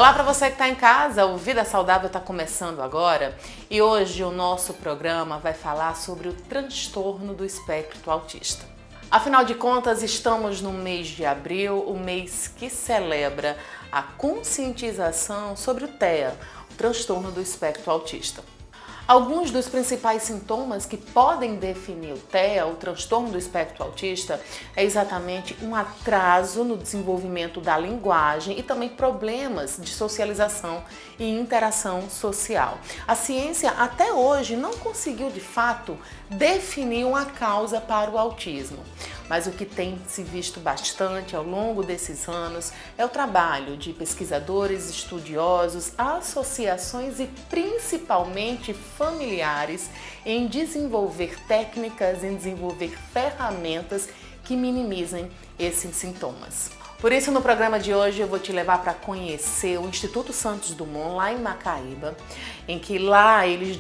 Olá para você que está em casa, o Vida Saudável está começando agora e hoje o nosso programa vai falar sobre o transtorno do espectro autista. Afinal de contas, estamos no mês de abril, o mês que celebra a conscientização sobre o TEA, o transtorno do espectro autista. Alguns dos principais sintomas que podem definir o TEA, o transtorno do espectro autista, é exatamente um atraso no desenvolvimento da linguagem e também problemas de socialização e interação social. A ciência até hoje não conseguiu de fato definir uma causa para o autismo, mas o que tem se visto bastante ao longo desses anos é o trabalho de pesquisadores, estudiosos, associações e principalmente familiares em desenvolver técnicas, em desenvolver ferramentas que minimizem esses sintomas. Por isso, no programa de hoje, eu vou te levar para conhecer o Instituto Santos Dumont, lá em Macaíba, em que lá eles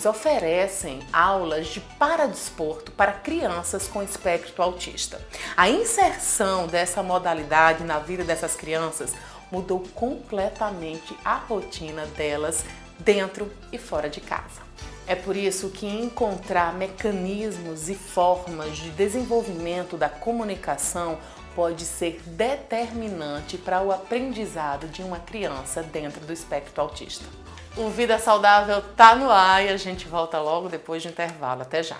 oferecem aulas de paradesporto para crianças com espectro autista. A inserção dessa modalidade na vida dessas crianças mudou completamente a rotina delas dentro e fora de casa. É por isso que encontrar mecanismos e formas de desenvolvimento da comunicação pode ser determinante para o aprendizado de uma criança dentro do espectro autista. O Vida Saudável tá no ar e a gente volta logo depois do intervalo. Até já!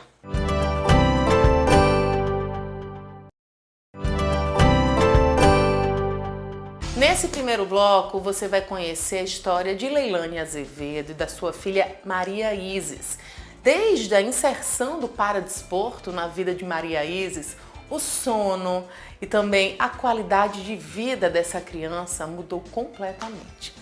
Nesse primeiro bloco, você vai conhecer a história de Leilane Azevedo e da sua filha Maria Isis. Desde a inserção do paradesporto na vida de Maria Isis, o sono e também a qualidade de vida dessa criança mudou completamente.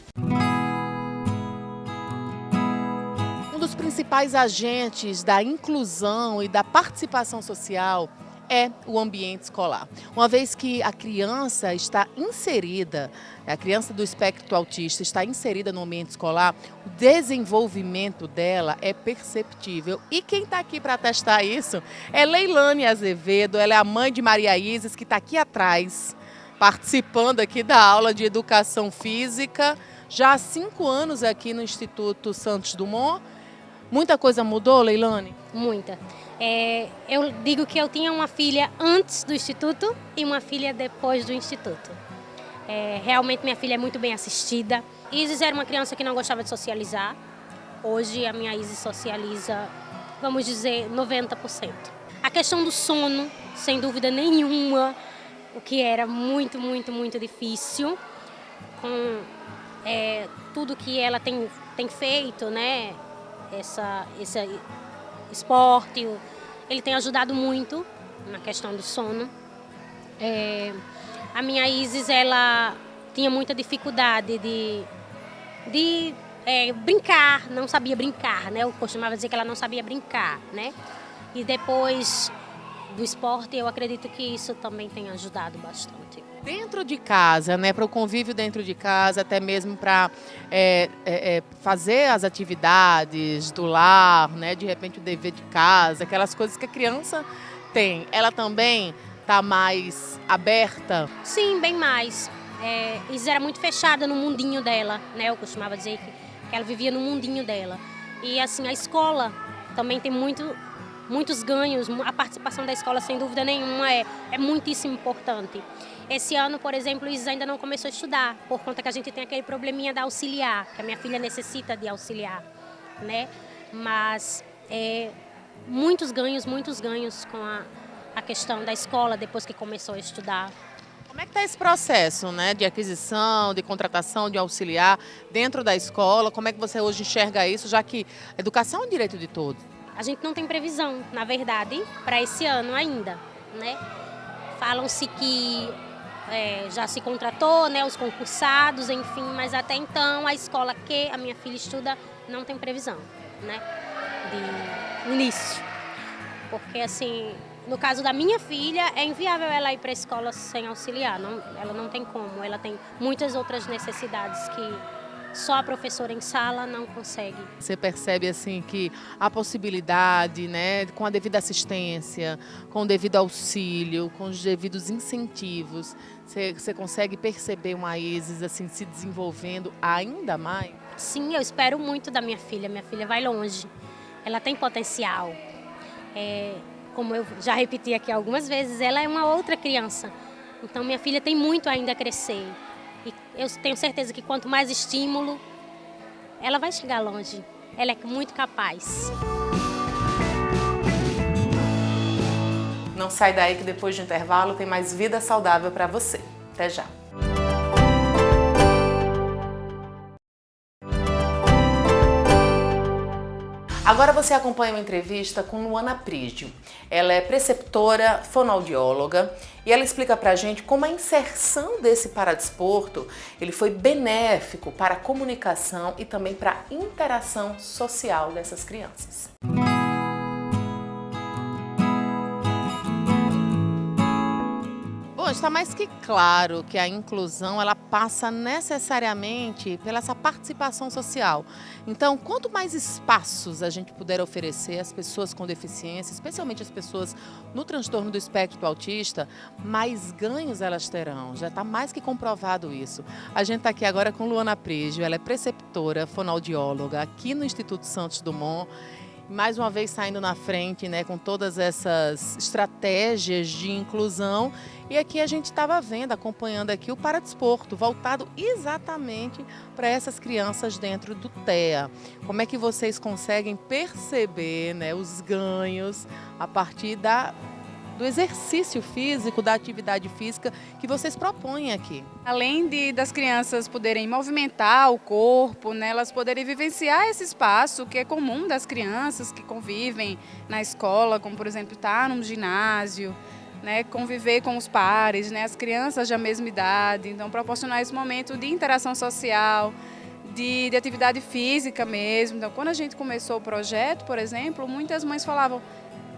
Um dos principais agentes da inclusão e da participação social é o ambiente escolar. Uma vez que a criança está inserida, a criança do espectro autista está inserida no ambiente escolar, o desenvolvimento dela é perceptível. E quem está aqui para atestar isso é Leilane Azevedo, ela é a mãe de Maria Isis, que está aqui atrás, participando aqui da aula de Educação Física, já há 5 anos aqui no Instituto Santos Dumont. Muita coisa mudou, Leilane? Muita. Eu digo que eu tinha uma filha antes do Instituto e uma filha depois do Instituto. Realmente minha filha é muito bem assistida. Isis era uma criança que não gostava de socializar. Hoje a minha Isis socializa, vamos dizer, 90%. A questão do sono, sem dúvida nenhuma, o que era muito, muito, muito difícil. Com tudo que ela tem feito, né? Esse esporte, ele tem ajudado muito na questão do sono. A minha Isis, ela tinha muita dificuldade de brincar, não sabia brincar, né? Eu costumava dizer que ela não sabia brincar, né? E depois do esporte, eu acredito que isso também tem ajudado bastante. Dentro de casa, né, para o convívio dentro de casa, até mesmo para fazer as atividades do lar, né, de repente o dever de casa, aquelas coisas que a criança tem, ela também está mais aberta? Sim, bem mais. Isis era muito fechada no mundinho dela, né? Eu costumava dizer que ela vivia no mundinho dela. E assim, a escola também tem muitos ganhos, a participação da escola, sem dúvida nenhuma, é muitíssimo importante. Esse ano, por exemplo, Isis ainda não começou a estudar, por conta que a gente tem aquele probleminha da auxiliar, que a minha filha necessita de auxiliar, né? Mas muitos ganhos com a questão da escola, depois que começou a estudar. Como é que está esse processo, né, de aquisição, de contratação de auxiliar dentro da escola? Como é que você hoje enxerga isso, já que a educação é um direito de todos? A gente não tem previsão, na verdade, para esse ano ainda, né? Falam-se que já se contratou, né, os concursados, enfim, mas até então a escola que a minha filha estuda não tem previsão, né, de início. Porque, assim, no caso da minha filha, é inviável ela ir para a escola sem auxiliar, ela não tem como, ela tem muitas outras necessidades que só a professora em sala não consegue. Você percebe assim que a possibilidade, né, com a devida assistência, com o devido auxílio, com os devidos incentivos, você consegue perceber uma Isis assim se desenvolvendo ainda mais? Sim, eu espero muito da minha filha. Minha filha vai longe. Ela tem potencial. Como eu já repeti aqui algumas vezes, ela é uma outra criança. Então minha filha tem muito ainda a crescer. E eu tenho certeza que quanto mais estímulo, ela vai chegar longe. Ela é muito capaz. Não sai daí que depois do intervalo tem mais vida saudável para você. Até já! Agora você acompanha uma entrevista com Luana Prígio. Ela é preceptora, fonoaudióloga e ela explica pra gente como a inserção desse paradesporto ele foi benéfico para a comunicação e também para a interação social dessas crianças. Bom, está mais que claro que a inclusão ela passa necessariamente pela essa participação social. Então, quanto mais espaços a gente puder oferecer às pessoas com deficiência, especialmente as pessoas no transtorno do espectro autista, mais ganhos elas terão. Já está mais que comprovado isso. A gente está aqui agora com Luana Prígio, ela é preceptora, fonoaudióloga aqui no Instituto Santos Dumont. Mais uma vez saindo na frente, né, com todas essas estratégias de inclusão. E aqui a gente estava vendo, acompanhando aqui o paradesporto, voltado exatamente para essas crianças dentro do TEA. Como é que vocês conseguem perceber, né, os ganhos a partir do exercício físico, da atividade física que vocês propõem aqui? Além das crianças poderem movimentar o corpo, né, elas poderem vivenciar esse espaço que é comum das crianças que convivem na escola, como por exemplo estar num ginásio, né, conviver com os pares, né, as crianças da mesma idade, então proporcionar esse momento de interação social, de atividade física mesmo. Então quando a gente começou o projeto, por exemplo, muitas mães falavam: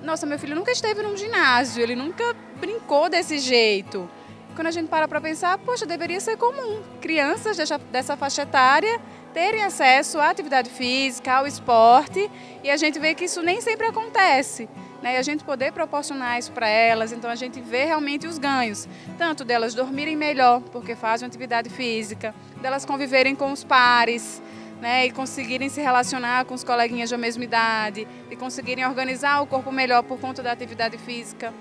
nossa, meu filho nunca esteve num ginásio, ele nunca brincou desse jeito. Quando a gente para pensar, poxa, deveria ser comum crianças dessa faixa etária terem acesso à atividade física, ao esporte, e a gente vê que isso nem sempre acontece, né? E a gente poder proporcionar isso para elas, então a gente vê realmente os ganhos, tanto delas dormirem melhor, porque fazem atividade física, delas conviverem com os pares, né, e conseguirem se relacionar com os coleguinhas da mesma idade, e conseguirem organizar o corpo melhor por conta da atividade física.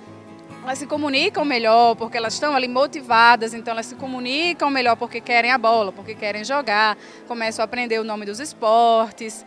Elas se comunicam melhor porque elas estão ali motivadas, então elas se comunicam melhor porque querem a bola, porque querem jogar, começam a aprender o nome dos esportes,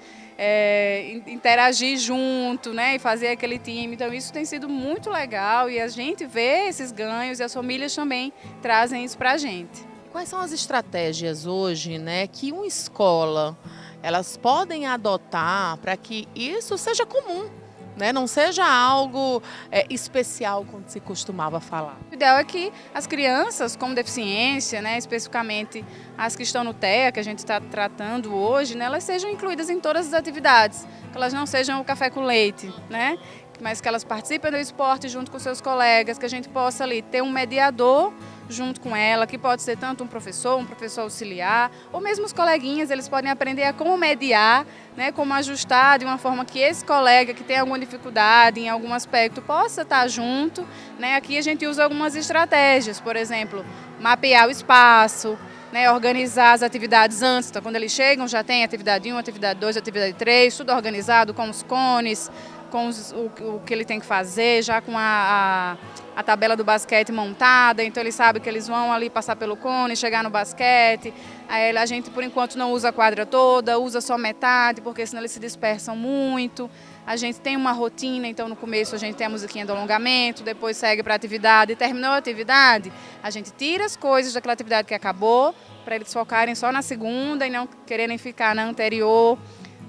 interagir junto, né, e fazer aquele time. Então isso tem sido muito legal e a gente vê esses ganhos e as famílias também trazem isso para a gente. Quais são as estratégias hoje, né, que uma escola elas podem adotar para que isso seja comum, né, não seja algo especial como se costumava falar? O ideal é que as crianças com deficiência, né, especificamente as que estão no TEA, que a gente está tratando hoje, né, elas sejam incluídas em todas as atividades, que elas não sejam o café com leite, né, mas que elas participem do esporte junto com seus colegas, que a gente possa ali ter um mediador junto com ela, que pode ser tanto um professor auxiliar, ou mesmo os coleguinhas, eles podem aprender a como mediar, né, como ajustar de uma forma que esse colega que tem alguma dificuldade em algum aspecto possa estar junto, né. Aqui a gente usa algumas estratégias, por exemplo, mapear o espaço, né, organizar as atividades antes, então quando eles chegam já tem atividade 1, atividade 2, atividade 3, tudo organizado com os cones, com o que ele tem que fazer, já com a tabela do basquete montada, então ele sabe que eles vão ali passar pelo cone, chegar no basquete. Aí a gente, por enquanto, não usa a quadra toda, usa só metade, porque senão eles se dispersam muito. A gente tem uma rotina, então no começo a gente tem a musiquinha do alongamento, depois segue para a atividade, terminou a atividade, a gente tira as coisas daquela atividade que acabou, para eles focarem só na segunda e não quererem ficar na anterior.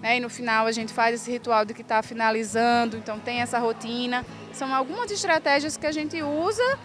E no final a gente faz esse ritual de que está finalizando, então tem essa rotina. São algumas estratégias que a gente usa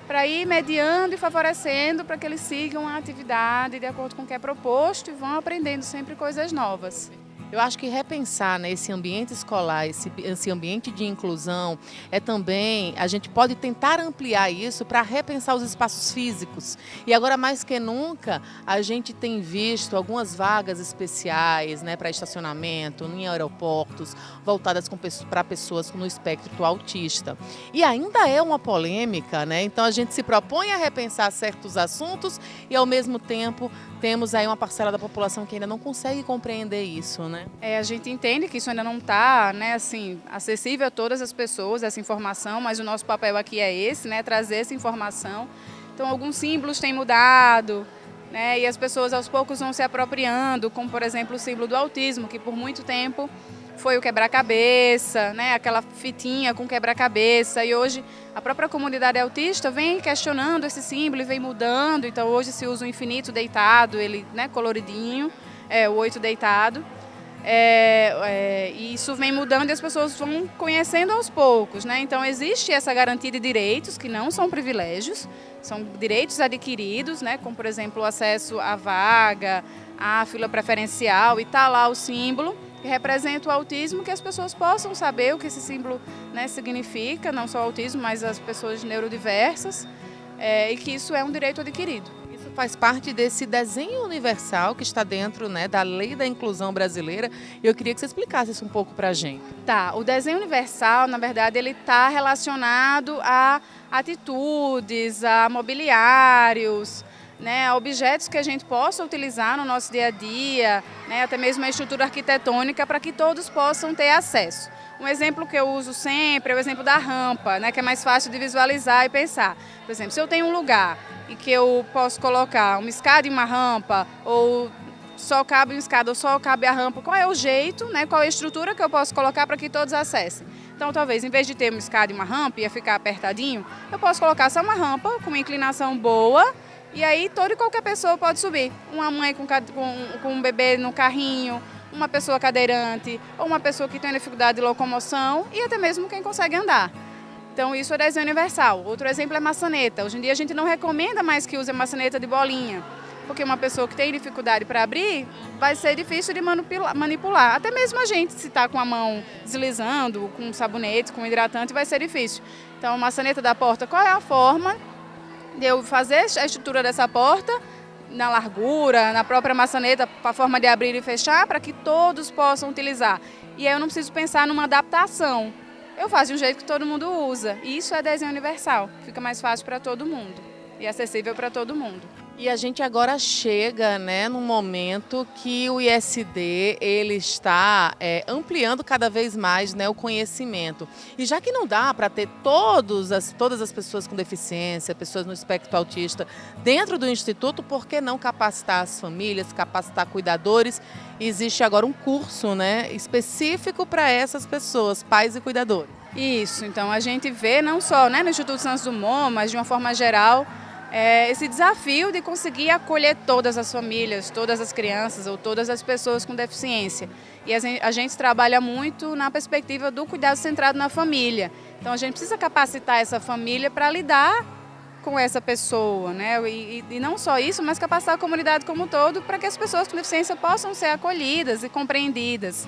para ir mediando e favorecendo para que eles sigam a atividade de acordo com o que é proposto e vão aprendendo sempre coisas novas. Eu acho que repensar, né, esse ambiente escolar, esse ambiente de inclusão, é também, a gente pode tentar ampliar isso para repensar os espaços físicos. E agora, mais que nunca, a gente tem visto algumas vagas especiais, né, para estacionamento, em aeroportos, voltadas para pessoas no espectro autista. E ainda é uma polêmica, né? Então a gente se propõe a repensar certos assuntos e, ao mesmo tempo, temos aí uma parcela da população que ainda não consegue compreender isso, né? A gente entende que isso ainda não está, né, assim, acessível a todas as pessoas, essa informação, mas o nosso papel aqui é esse, né, trazer essa informação. Então, alguns símbolos têm mudado, né, e as pessoas aos poucos vão se apropriando, como, por exemplo, o símbolo do autismo, que por muito tempo foi o quebra-cabeça, né, aquela fitinha com quebra-cabeça, e hoje a própria comunidade autista vem questionando esse símbolo e vem mudando. Então hoje se usa o infinito deitado, ele, né, coloridinho, o 8 deitado, e isso vem mudando e as pessoas vão conhecendo aos poucos, né? Então existe essa garantia de direitos que não são privilégios, são direitos adquiridos, né, como por exemplo o acesso à vaga, à fila preferencial, e está lá o símbolo que representa o autismo, que as pessoas possam saber o que esse símbolo, né, significa, não só o autismo, mas as pessoas neurodiversas, e que isso é um direito adquirido. Isso faz parte desse desenho universal que está dentro, né, da Lei da Inclusão Brasileira, e eu queria que você explicasse isso um pouco para a gente. Tá, o desenho universal, na verdade, ele está relacionado a atitudes, a mobiliários, né, objetos que a gente possa utilizar no nosso dia a dia, né, até mesmo a estrutura arquitetônica, para que todos possam ter acesso. Um exemplo que eu uso sempre é o exemplo da rampa, né, que é mais fácil de visualizar e pensar. Por exemplo, se eu tenho um lugar em que eu posso colocar uma escada e uma rampa, ou só cabe uma escada ou só cabe a rampa, qual é o jeito, né, qual é a estrutura que eu posso colocar para que todos acessem? Então, talvez, em vez de ter uma escada e uma rampa e ia ficar apertadinho, eu posso colocar só uma rampa com uma inclinação boa. E aí toda e qualquer pessoa pode subir. Uma mãe com um bebê no carrinho, uma pessoa cadeirante, ou uma pessoa que tem dificuldade de locomoção, e até mesmo quem consegue andar. Então isso é desenho universal. Outro exemplo é maçaneta. Hoje em dia a gente não recomenda mais que use a maçaneta de bolinha, porque uma pessoa que tem dificuldade para abrir, vai ser difícil de manipular. Até mesmo a gente, se está com a mão deslizando, com sabonete, com hidratante, vai ser difícil. Então a maçaneta da porta, qual é a forma de eu fazer a estrutura dessa porta, na largura, na própria maçaneta, a forma de abrir e fechar, para que todos possam utilizar. E aí eu não preciso pensar numa adaptação. Eu faço de um jeito que todo mundo usa. E isso é desenho universal. Fica mais fácil para todo mundo e acessível para todo mundo. E a gente agora chega, né, num momento que o ISD ele está ampliando cada vez mais, né, o conhecimento. E já que não dá para ter todas as pessoas com deficiência, pessoas no espectro autista dentro do Instituto, por que não capacitar as famílias, capacitar cuidadores? Existe agora um curso, né, específico para essas pessoas, pais e cuidadores. Isso, então a gente vê não só, né, no Instituto Santos Dumont, mas de uma forma geral, esse desafio de conseguir acolher todas as famílias, todas as crianças ou todas as pessoas com deficiência. E a gente trabalha muito na perspectiva do cuidado centrado na família. Então a gente precisa capacitar essa família para lidar com essa pessoa, né? E não só isso, mas capacitar a comunidade como um todo para que as pessoas com deficiência possam ser acolhidas e compreendidas.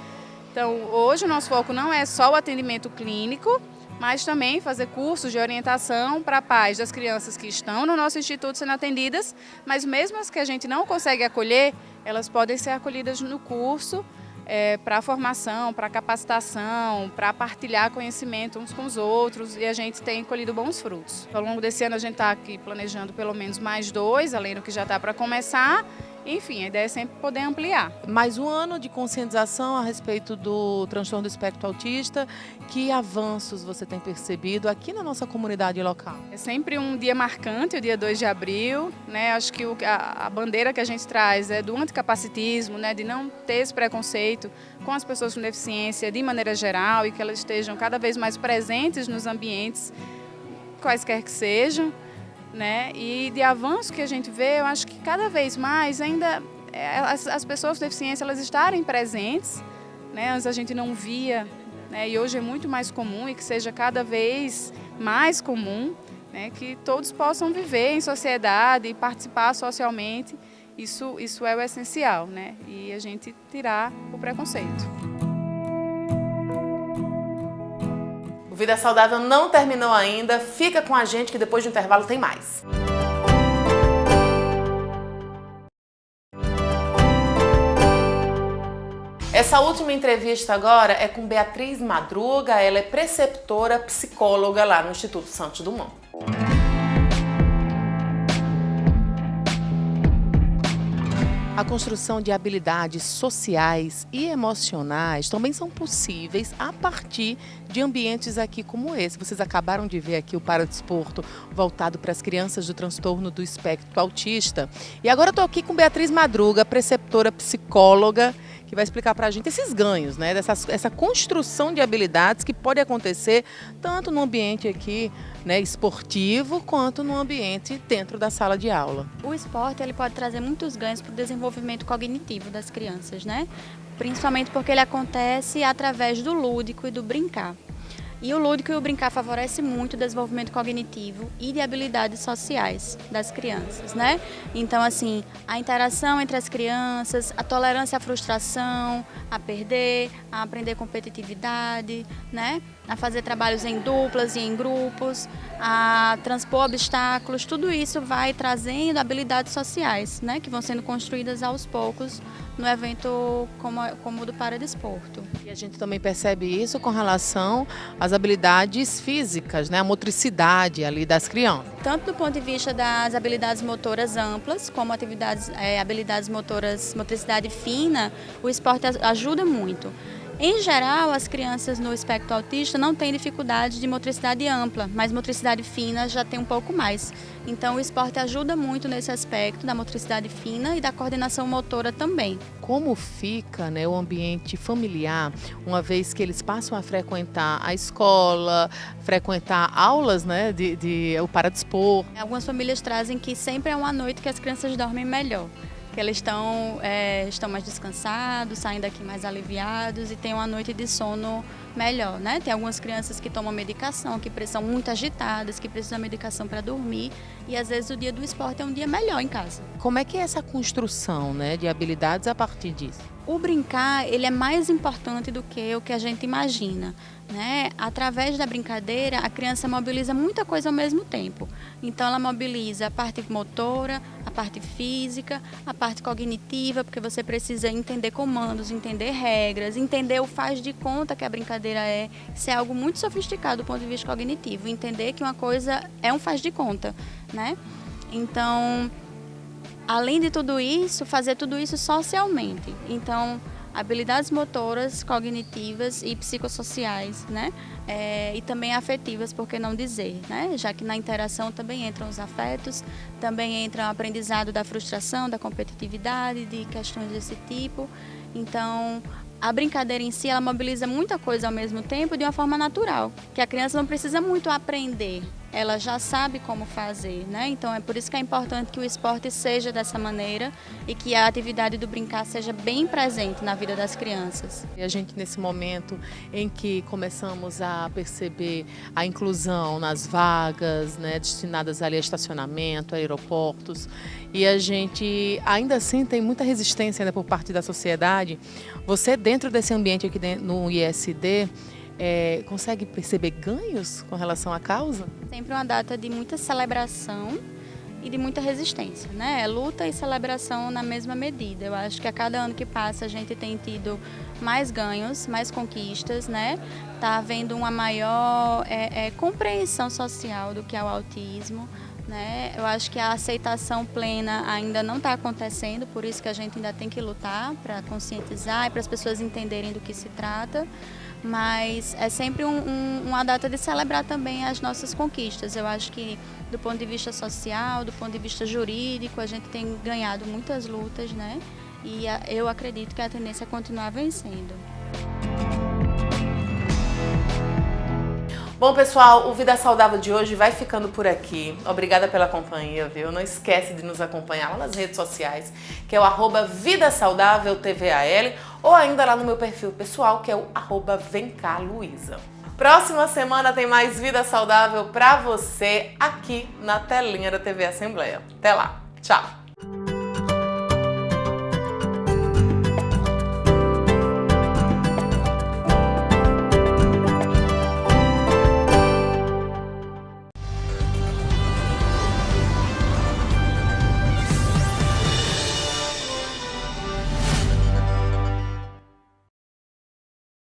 Então hoje o nosso foco não é só o atendimento clínico, mas também fazer cursos de orientação para pais das crianças que estão no nosso instituto sendo atendidas, mas mesmo as que a gente não consegue acolher, elas podem ser acolhidas no curso para formação, para capacitação, para partilhar conhecimento uns com os outros, e a gente tem colhido bons frutos. Ao longo desse ano a gente está aqui planejando pelo menos mais 2, além do que já está para começar. Enfim, a ideia é sempre poder ampliar. Mais um ano de conscientização a respeito do transtorno do espectro autista. Que avanços você tem percebido aqui na nossa comunidade local? É sempre um dia marcante, o dia 2 de abril. Né? Acho que a bandeira que a gente traz é do anticapacitismo, né? De não ter esse preconceito com as pessoas com deficiência de maneira geral, e que elas estejam cada vez mais presentes nos ambientes, quaisquer que sejam. Né? E de avanço que a gente vê, eu acho que cada vez mais ainda as pessoas com deficiência elas estarem presentes, né? Antes a gente não via, né? E hoje é muito mais comum, e que seja cada vez mais comum, né? Que todos possam viver em sociedade e participar socialmente Isso é o essencial, né? E a gente tirar o preconceito. O Vida Saudável não terminou ainda, fica com a gente que depois do intervalo tem mais. Essa última entrevista agora é com Beatriz Madruga, ela é preceptora psicóloga lá no Instituto Santos Dumont. A construção de habilidades sociais e emocionais também são possíveis a partir de ambientes aqui como esse. Vocês acabaram de ver aqui o paradesporto voltado para as crianças do transtorno do espectro autista. E agora eu estou aqui com Beatriz Madruga, preceptora psicóloga, que vai explicar para a gente esses ganhos, né? Essa construção de habilidades que pode acontecer tanto no ambiente aqui, né, esportivo, quanto no ambiente dentro da sala de aula. O esporte ele pode trazer muitos ganhos para o desenvolvimento cognitivo das crianças, né? Principalmente porque ele acontece através do lúdico e do brincar. E o lúdico e o brincar favorece muito o desenvolvimento cognitivo e de habilidades sociais das crianças, né? Então, assim, a interação entre as crianças, a tolerância à frustração, a perder, a aprender competitividade, né? A fazer trabalhos em duplas e em grupos, a transpor obstáculos, tudo isso vai trazendo habilidades sociais, né? Que vão sendo construídas aos poucos no evento como o do paradesporto. E a gente também percebe isso com relação às habilidades físicas, né? A motricidade ali das crianças. Tanto do ponto de vista das habilidades motoras amplas, como habilidades motoras, motricidade fina, o esporte ajuda muito. Em geral, as crianças no espectro autista não têm dificuldade de motricidade ampla, mas motricidade fina já tem um pouco mais. Então, o esporte ajuda muito nesse aspecto da motricidade fina e da coordenação motora também. Como fica, né, o ambiente familiar, uma vez que eles passam a frequentar a escola, frequentar aulas, né, o paradesporto? Algumas famílias trazem que sempre é uma noite que as crianças dormem melhor. Que eles estão mais descansados, saem daqui mais aliviados e têm uma noite de sono melhor, né? Tem algumas crianças que tomam medicação, que são muito agitadas, que precisam de medicação para dormir e às vezes o dia do esporte é um dia melhor em casa. Como é que é essa construção, né, de habilidades a partir disso? O brincar, ele é mais importante do que o que a gente imagina, né? Através da brincadeira, a criança mobiliza muita coisa ao mesmo tempo. Então, ela mobiliza a parte motora, a parte física, a parte cognitiva, porque você precisa entender comandos, entender regras, entender o faz de conta que a brincadeira é. Isso é algo muito sofisticado do ponto de vista cognitivo. Entender que uma coisa é um faz de conta, né? Então, além de tudo isso, fazer tudo isso socialmente. Então, habilidades motoras, cognitivas e psicossociais, né? E também afetivas, por que não dizer, né? Já que na interação também entram os afetos, também entra o aprendizado da frustração, da competitividade, de questões desse tipo. Então, a brincadeira em si, ela mobiliza muita coisa ao mesmo tempo de uma forma natural, que a criança não precisa muito aprender. Ela já sabe como fazer, né? Então é por isso que é importante que o esporte seja dessa maneira e que a atividade do brincar seja bem presente na vida das crianças. E a gente, nesse momento em que começamos a perceber a inclusão nas vagas, né, destinadas ali a estacionamento, a aeroportos, e a gente ainda assim tem muita resistência, né, por parte da sociedade, você dentro desse ambiente aqui no ISD, consegue perceber ganhos com relação à causa? Sempre uma data de muita celebração e de muita resistência, né? É luta e celebração na mesma medida. Eu acho que a cada ano que passa a gente tem tido mais ganhos, mais conquistas, né? Tá havendo uma maior compreensão social do que é o autismo, né? Eu acho que a aceitação plena ainda não está acontecendo, por isso que a gente ainda tem que lutar para conscientizar e para as pessoas entenderem do que se trata. Mas é sempre uma data de celebrar também as nossas conquistas. Eu acho que do ponto de vista social, do ponto de vista jurídico, a gente tem ganhado muitas lutas, né? E eu acredito que a tendência é continuar vencendo. Bom, pessoal, o Vida Saudável de hoje vai ficando por aqui. Obrigada pela companhia, viu? Não esquece de nos acompanhar lá nas redes sociais, que é o @VidaSaudávelTVAL, ou ainda lá no meu perfil pessoal, que é o @VemCaLuísa. Próxima semana tem mais Vida Saudável pra você aqui na telinha da TV Assembleia. Até lá. Tchau!